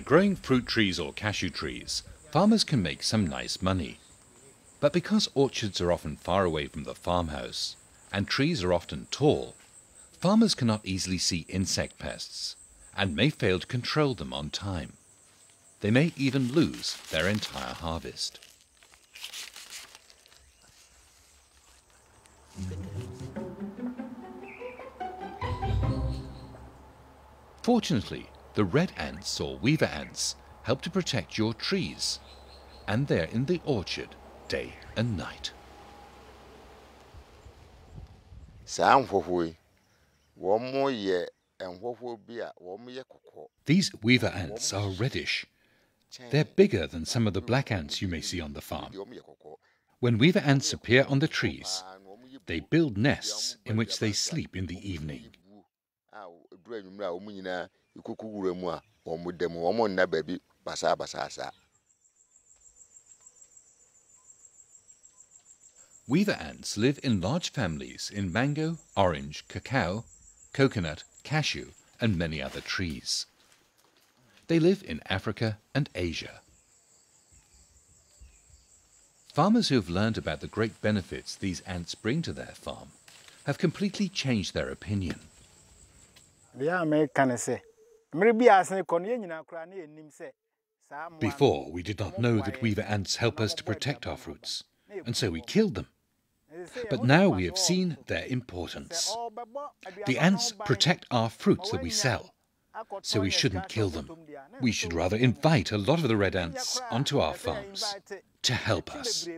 growing fruit trees or cashew trees, farmers can make some nice money. But because orchards are often far away from the farmhouse and trees are often tall, farmers cannot easily see insect pests and may fail to control them on time. They may even lose their entire harvest. Fortunately, the red ants or weaver ants help to protect your trees, and they're in the orchard day and night. These weaver ants are reddish. They're bigger than some of the black ants you may see on the farm. When weaver ants appear on the trees, they build nests in which they sleep in the evening. Weaver ants live in large families in mango, orange, cacao, coconut, cashew, and many other trees. They live in Africa and Asia. Farmers who have learned about the great benefits these ants bring to their farm have completely changed their opinion. Before, we did not know that weaver ants help us to protect our fruits, and so we killed them. But now we have seen their importance. The ants protect our fruits that we sell, so we shouldn't kill them. We should rather invite a lot of the red ants onto our farms to help us.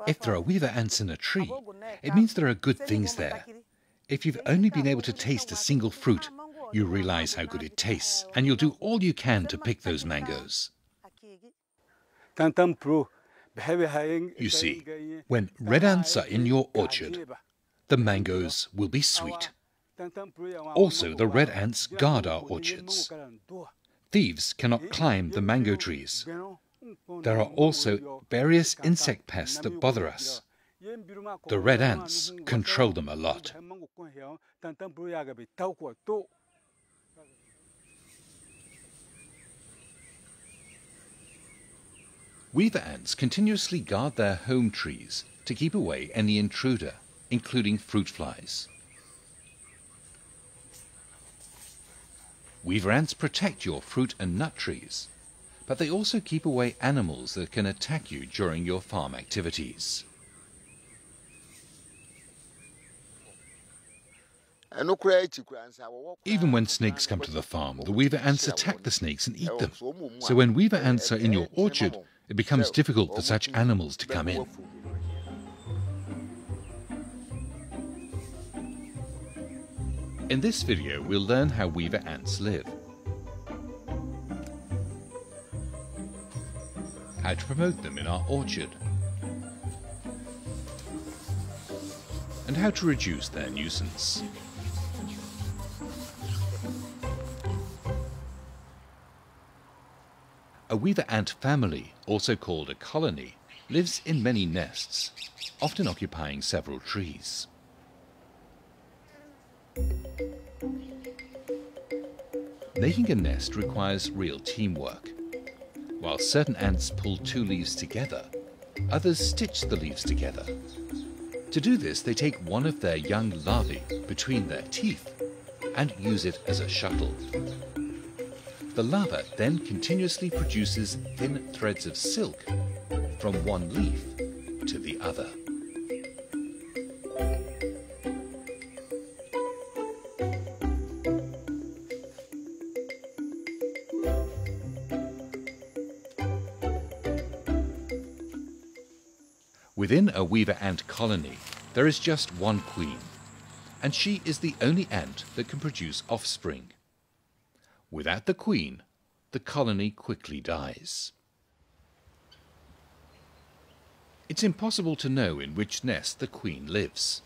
If there are weaver ants in a tree, it means there are good things there. If you've only been able to taste a single fruit, you realize how good it tastes, and you'll do all you can to pick those mangoes. You see, when red ants are in your orchard, the mangoes will be sweet. Also, the red ants guard our orchards. Thieves cannot climb the mango trees. There are also various insect pests that bother us. The red ants control them a lot. Weaver ants continuously guard their home trees to keep away any intruder, including fruit flies. Weaver ants protect your fruit and nut trees, but they also keep away animals that can attack you during your farm activities. Even when snakes come to the farm, the weaver ants attack the snakes and eat them. So when weaver ants are in your orchard, it becomes difficult for such animals to come in. In this video, we'll learn how weaver ants live, how to promote them in our orchard, and how to reduce their nuisance. A weaver ant family, also called a colony, lives in many nests, often occupying several trees. Making a nest requires real teamwork. While certain ants pull two leaves together, others stitch the leaves together. To do this, they take one of their young larvae between their teeth and use it as a shuttle. The larva then continuously produces thin threads of silk from one leaf to the other. Within a weaver ant colony, there is just one queen, and she is the only ant that can produce offspring. Without the queen, the colony quickly dies. It's impossible to know in which nest the queen lives.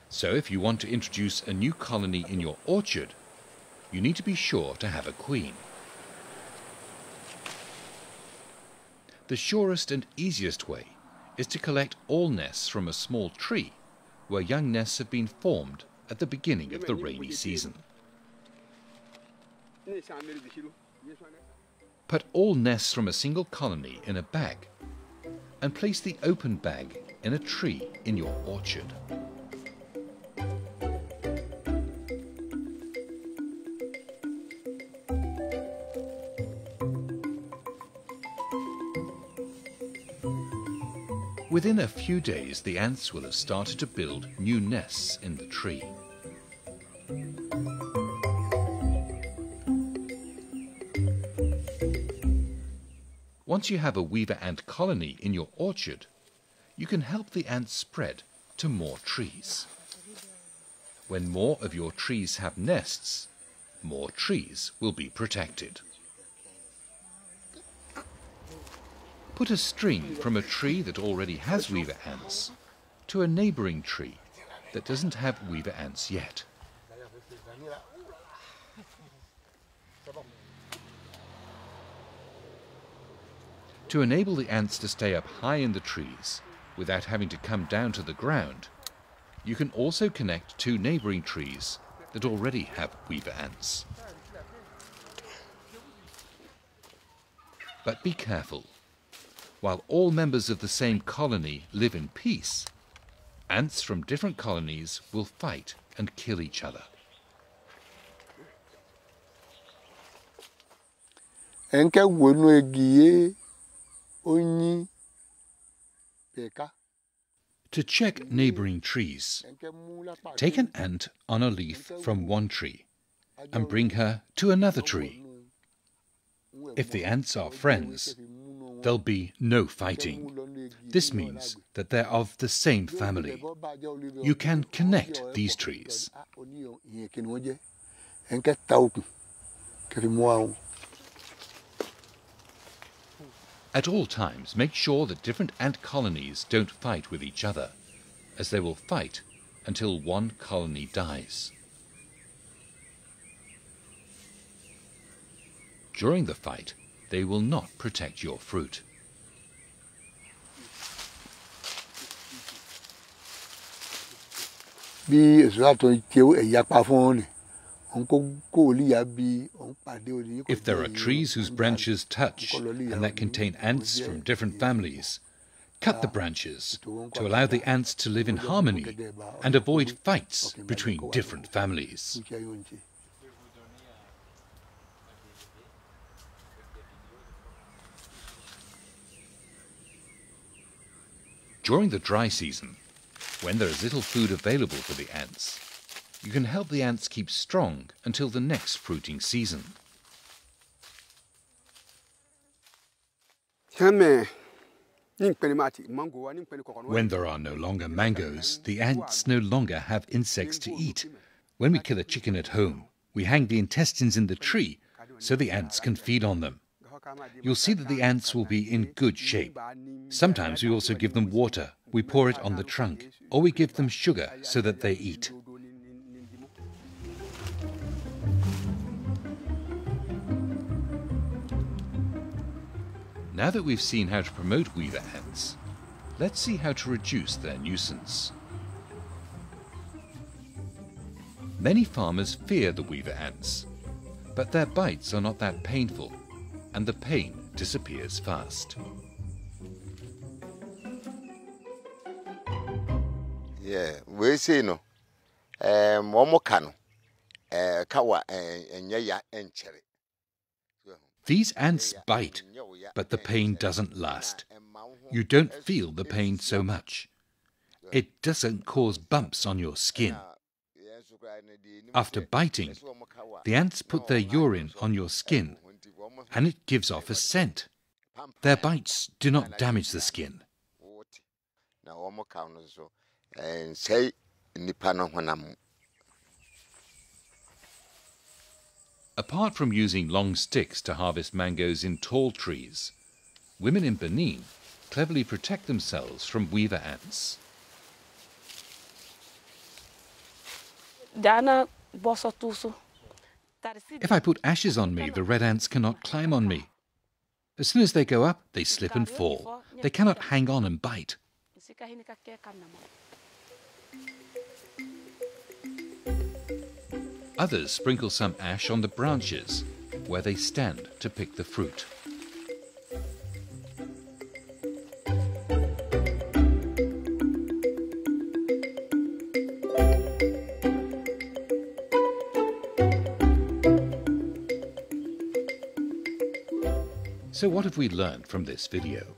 So if you want to introduce a new colony in your orchard, you need to be sure to have a queen. The surest and easiest way is to collect all nests from a small tree where young nests have been formed at the beginning of the rainy season. Put all nests from a single colony in a bag and place the open bag in a tree in your orchard. Within a few days, the ants will have started to build new nests in the tree. Once you have a weaver ant colony in your orchard, you can help the ants spread to more trees. When more of your trees have nests, more trees will be protected. Put a string from a tree that already has weaver ants to a neighbouring tree that doesn't have weaver ants yet. To enable the ants to stay up high in the trees without having to come down to the ground, you can also connect two neighbouring trees that already have weaver ants. But be careful. While all members of the same colony live in peace, ants from different colonies will fight and kill each other. To check neighbouring trees, take an ant on a leaf from one tree and bring her to another tree. If the ants are friends, there'll be no fighting. This means that they're of the same family. You can connect these trees. At all times, make sure that different ant colonies don't fight with each other, as they will fight until one colony dies. During the fight, they will not protect your fruit. If there are trees whose branches touch and that contain ants from different families, cut the branches to allow the ants to live in harmony and avoid fights between different families. During the dry season, when there is little food available for the ants, you can help the ants keep strong until the next fruiting season. When there are no longer mangoes, the ants no longer have insects to eat. When we kill a chicken at home, we hang the intestines in the tree so the ants can feed on them. You'll see that the ants will be in good shape. Sometimes we also give them water. We pour it on the trunk, or we give them sugar so that they eat. Now that we've seen how to promote weaver ants, let's see how to reduce their nuisance. Many farmers fear the weaver ants, but their bites are not that painful, and the pain disappears fast. Yeah, we see no. Momokano. Kawa ya encheri. These ants bite, but the pain doesn't last. You don't feel the pain so much. It doesn't cause bumps on your skin. After biting, the ants put their urine on your skin, and it gives off a scent. Their bites do not damage the skin. Apart from using long sticks to harvest mangoes in tall trees, women in Benin cleverly protect themselves from weaver ants. If I put ashes on me, the red ants cannot climb on me. As soon as they go up, they slip and fall. They cannot hang on and bite. Others sprinkle some ash on the branches where they stand to pick the fruit. So what have we learned from this video?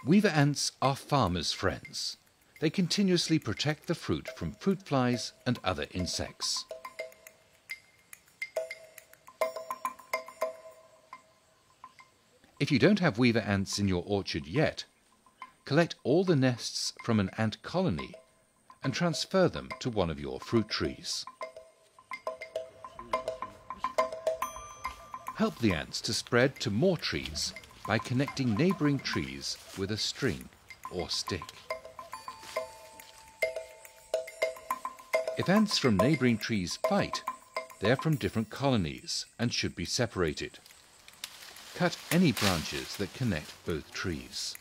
Weaver ants are farmers' friends. They continuously protect the fruit from fruit flies and other insects. If you don't have weaver ants in your orchard yet, collect all the nests from an ant colony and transfer them to one of your fruit trees. Help the ants to spread to more trees by connecting neighbouring trees with a string or stick. If ants from neighbouring trees fight, they are from different colonies and should be separated. Cut any branches that connect both trees.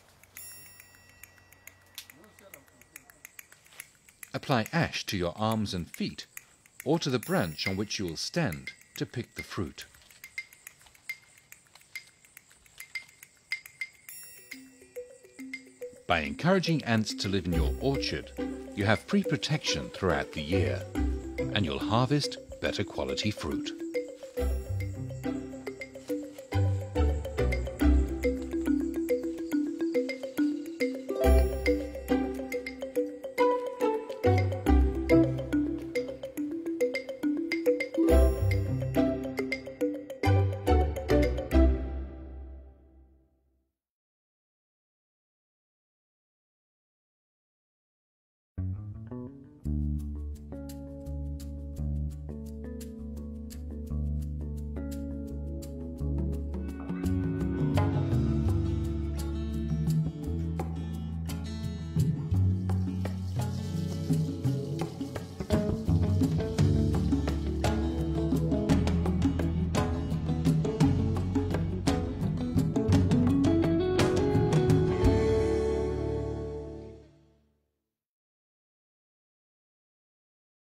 Apply ash to your arms and feet, or to the branch on which you will stand to pick the fruit. By encouraging ants to live in your orchard, you have free protection throughout the year, and you'll harvest better quality fruit.